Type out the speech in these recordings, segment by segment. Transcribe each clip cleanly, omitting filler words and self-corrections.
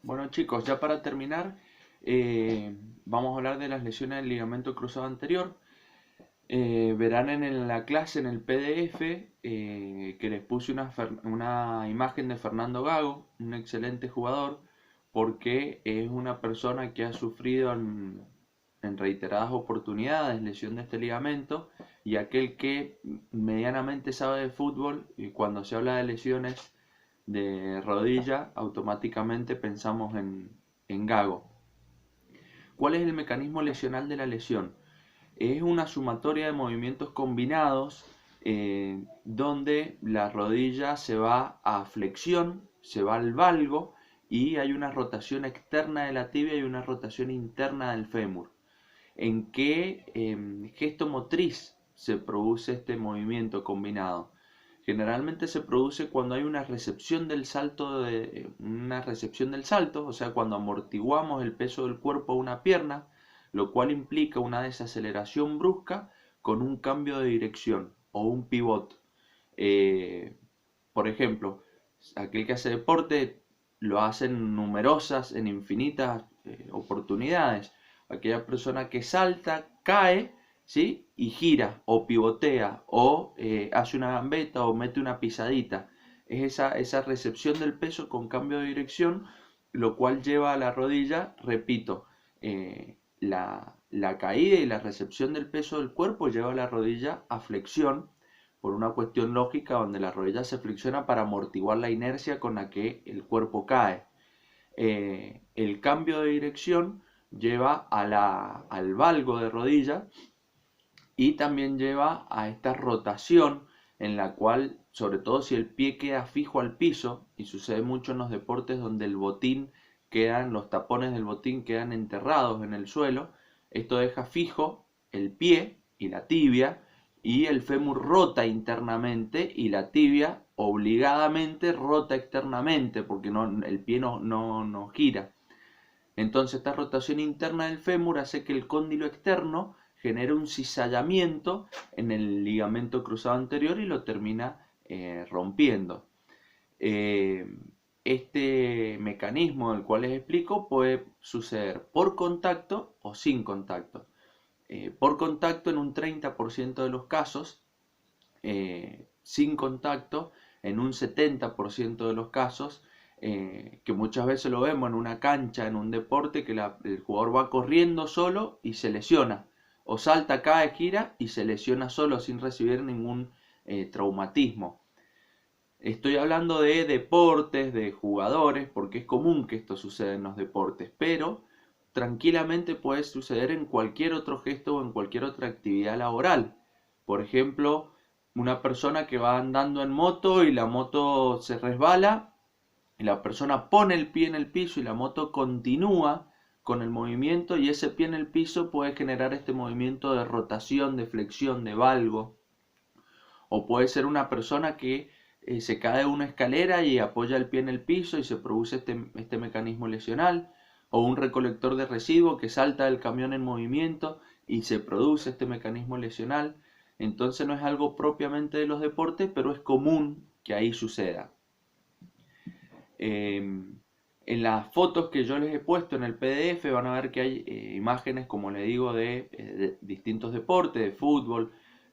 Bueno chicos, ya para terminar, vamos a hablar de las lesiones del ligamento cruzado anterior. Verán la clase, en el PDF, que les puse una imagen de Fernando Gago, un excelente jugador, porque es una persona que ha sufrido en reiteradas oportunidades lesión de este ligamento, y aquel que medianamente sabe de fútbol, y cuando se habla de lesiones de rodilla, automáticamente pensamos en Gago. ¿Cuál es el mecanismo lesional de la lesión? Es una sumatoria de movimientos combinados, donde la rodilla se va a flexión, se va al valgo y hay una rotación externa de la tibia y una rotación interna del fémur. ¿En qué gesto motriz se produce este movimiento combinado? Generalmente se produce cuando hay una recepción del salto, o sea, cuando amortiguamos el peso del cuerpo a una pierna, lo cual implica una desaceleración brusca con un cambio de dirección o un pivot. Eh, por ejemplo, aquel que hace deporte lo hace en infinitas oportunidades. Aquella persona que salta, cae, ¿sí? Y gira o pivotea o hace una gambeta o mete una pisadita. Es esa recepción del peso con cambio de dirección, lo cual lleva a la rodilla, repito, la caída y la recepción del peso del cuerpo lleva a la rodilla a flexión por una cuestión lógica, donde la rodilla se flexiona para amortiguar la inercia con la que el cuerpo cae. El cambio de dirección lleva al valgo de rodilla, y también lleva a esta rotación en la cual, sobre todo si el pie queda fijo al piso, y sucede mucho en los deportes donde los tapones del botín quedan enterrados en el suelo, esto deja fijo el pie y la tibia, y el fémur rota internamente y la tibia obligadamente rota externamente, porque el pie no gira. Entonces esta rotación interna del fémur hace que el cóndilo externo genere un cizallamiento en el ligamento cruzado anterior y lo termina rompiendo. Eh, este mecanismo del cual les explico puede suceder por contacto o sin contacto. Por contacto en un 30% de los casos, sin contacto en un 70% de los casos, que muchas veces lo vemos en una cancha, en un deporte, que el jugador va corriendo solo y se lesiona, o salta, cae, gira y se lesiona solo sin recibir ningún traumatismo. Estoy hablando de deportes, de jugadores, porque es común que esto suceda en los deportes, pero tranquilamente puede suceder en cualquier otro gesto o en cualquier otra actividad laboral. Por ejemplo, una persona que va andando en moto y la moto se resbala y la persona pone el pie en el piso y la moto continúa con el movimiento, y ese pie en el piso puede generar este movimiento de rotación, de flexión, de valgo. O puede ser una persona que se cae de una escalera y apoya el pie en el piso y se produce este mecanismo lesional. O un recolector de residuos que salta del camión en movimiento y se produce este mecanismo lesional. Entonces no es algo propiamente de los deportes, pero es común que ahí suceda. En las fotos que yo les he puesto en el PDF van a ver que hay imágenes, como les digo, de distintos deportes,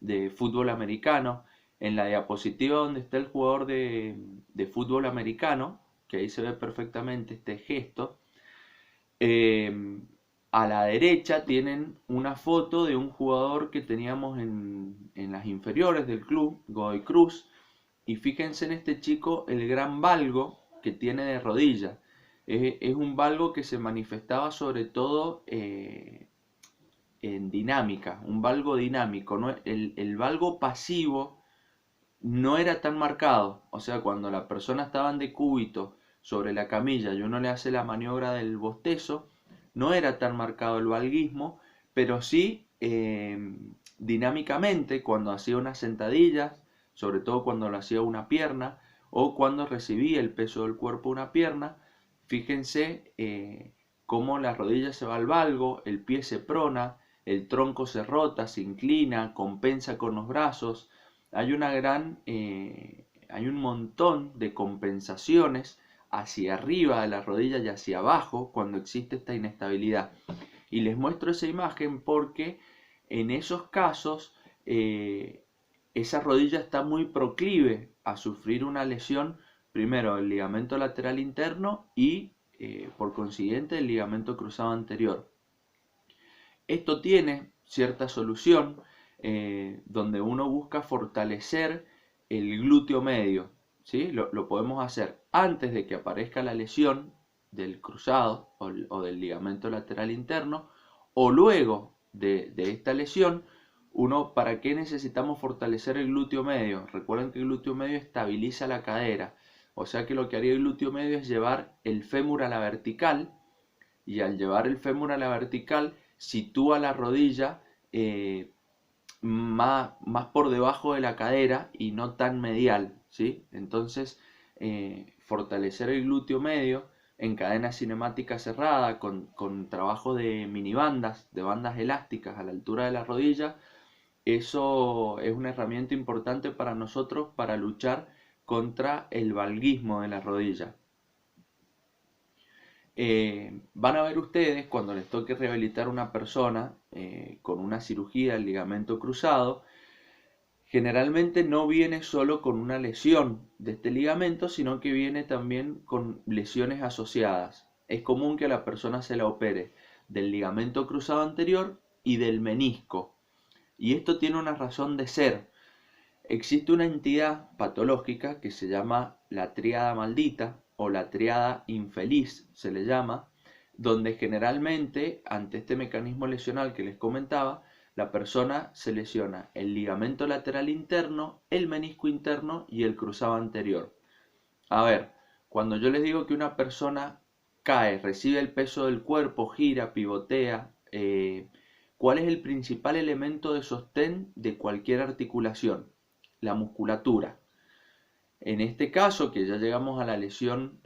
de fútbol americano. En la diapositiva donde está el jugador de fútbol americano, que ahí se ve perfectamente este gesto, eh, a la derecha tienen una foto de un jugador que teníamos en las inferiores del club, Godoy Cruz, y fíjense en este chico el gran valgo que tiene de rodilla. Es un valgo que se manifestaba sobre todo en dinámica, un valgo dinámico, ¿no? El valgo pasivo no era tan marcado. O sea, cuando la persona estaba en decúbito sobre la camilla y uno le hace la maniobra del bostezo, no era tan marcado el valguismo, pero sí dinámicamente, cuando hacía unas sentadillas, sobre todo cuando lo hacía una pierna, o cuando recibía el peso del cuerpo una pierna, fíjense cómo la rodilla se va al valgo, el pie se prona, el tronco se rota, se inclina, compensa con los brazos. Hay un montón de compensaciones hacia arriba de la rodilla y hacia abajo cuando existe esta inestabilidad. Y les muestro esa imagen porque en esos casos esa rodilla está muy proclive a sufrir una lesión, primero del ligamento lateral interno y por consiguiente el ligamento cruzado anterior. Esto tiene cierta solución donde uno busca fortalecer el glúteo medio, ¿sí? Lo podemos hacer antes de que aparezca la lesión del cruzado o del ligamento lateral interno, o luego de esta lesión. ¿Para qué necesitamos fortalecer el glúteo medio? Recuerden que el glúteo medio estabiliza la cadera, o sea que lo que haría el glúteo medio es llevar el fémur a la vertical, y al llevar el fémur a la vertical sitúa la rodilla más por debajo de la cadera y no tan medial, ¿sí? Entonces, fortalecer el glúteo medio en cadena cinemática cerrada con trabajo de minibandas, de bandas elásticas a la altura de la rodilla, eso es una herramienta importante para nosotros para luchar contra el valguismo de la rodilla. Van a ver ustedes cuando les toque rehabilitar a una persona con una cirugía del ligamento cruzado, generalmente no viene solo con una lesión de este ligamento, sino que viene también con lesiones asociadas. Es común que a la persona se la opere del ligamento cruzado anterior y del menisco. Y esto tiene una razón de ser. Existe una entidad patológica que se llama la tríada maldita o la tríada infeliz, se le llama, donde generalmente ante este mecanismo lesional que les comentaba, la persona se lesiona el ligamento lateral interno, el menisco interno y el cruzado anterior. A ver, cuando yo les digo que una persona cae, recibe el peso del cuerpo, gira, pivotea, ¿cuál es el principal elemento de sostén de cualquier articulación? La musculatura. En este caso, que ya llegamos a la lesión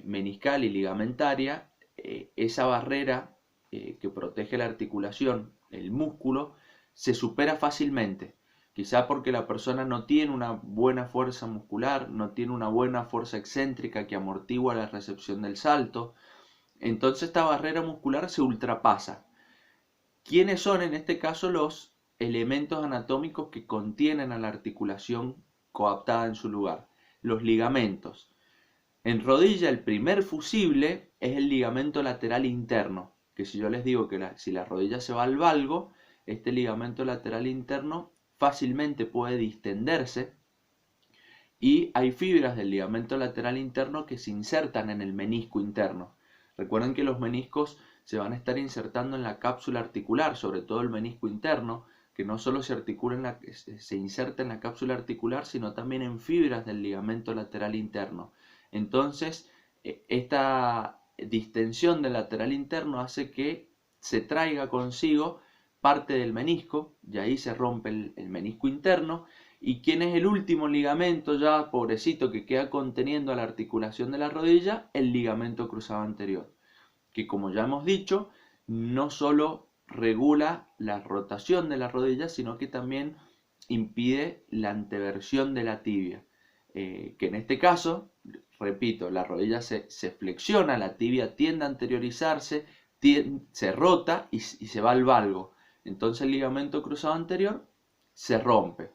meniscal y ligamentaria, esa barrera que protege la articulación, el músculo, se supera fácilmente. Quizá porque la persona no tiene una buena fuerza muscular, no tiene una buena fuerza excéntrica que amortigua la recepción del salto. Entonces esta barrera muscular se ultrapasa. ¿Quiénes son en este caso los elementos anatómicos que contienen a la articulación coaptada en su lugar? Los ligamentos. En rodilla el primer fusible es el ligamento lateral interno, que si yo les digo que si la rodilla se va al valgo, este ligamento lateral interno fácilmente puede distenderse y hay fibras del ligamento lateral interno que se insertan en el menisco interno. Recuerden que los meniscos se van a estar insertando en la cápsula articular, sobre todo el menisco interno, que no solo se inserta en la cápsula articular, sino también en fibras del ligamento lateral interno. Entonces, esta distensión del lateral interno hace que se traiga consigo parte del menisco, y ahí se rompe el menisco interno. ¿Y quién es el último ligamento ya, pobrecito, que queda conteniendo a la articulación de la rodilla? El ligamento cruzado anterior, que como ya hemos dicho, no solo regula la rotación de la rodilla, sino que también impide la anteversión de la tibia, que en este caso, repito, la rodilla se flexiona, la tibia tiende a anteriorizarse, se rota y se va al valgo. Entonces el ligamento cruzado anterior se rompe.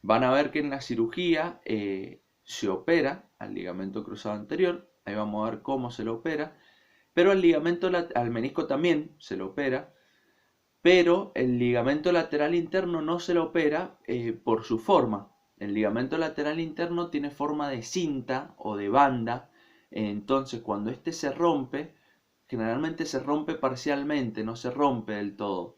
Van a ver que en la cirugía se opera al ligamento cruzado anterior, ahí vamos a ver cómo se lo opera, pero al menisco también se lo opera, pero el ligamento lateral interno no se lo opera por su forma. El ligamento lateral interno tiene forma de cinta o de banda, entonces cuando este se rompe, generalmente se rompe parcialmente, no se rompe del todo.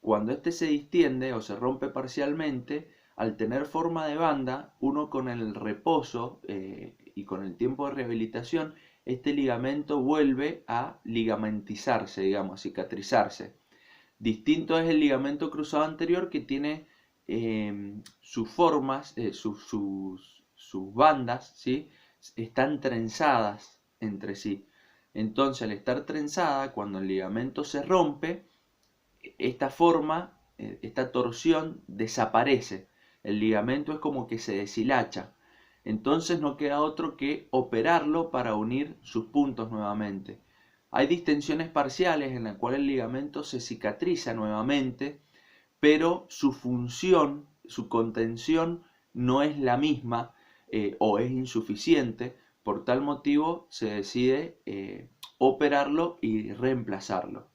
Cuando este se distiende o se rompe parcialmente, al tener forma de banda, uno con el reposo y con el tiempo de rehabilitación, este ligamento vuelve a ligamentizarse, digamos, a cicatrizarse. Distinto es el ligamento cruzado anterior, que tiene sus formas, sus bandas, ¿sí? Están trenzadas entre sí. Entonces, al estar trenzada, cuando el ligamento se rompe, esta forma, esta torsión desaparece. El ligamento es como que se deshilacha. Entonces no queda otro que operarlo para unir sus puntos nuevamente. Hay distensiones parciales en las cuales el ligamento se cicatriza nuevamente, pero su función, su contención no es la misma, o es insuficiente. Por tal motivo se decide operarlo y reemplazarlo.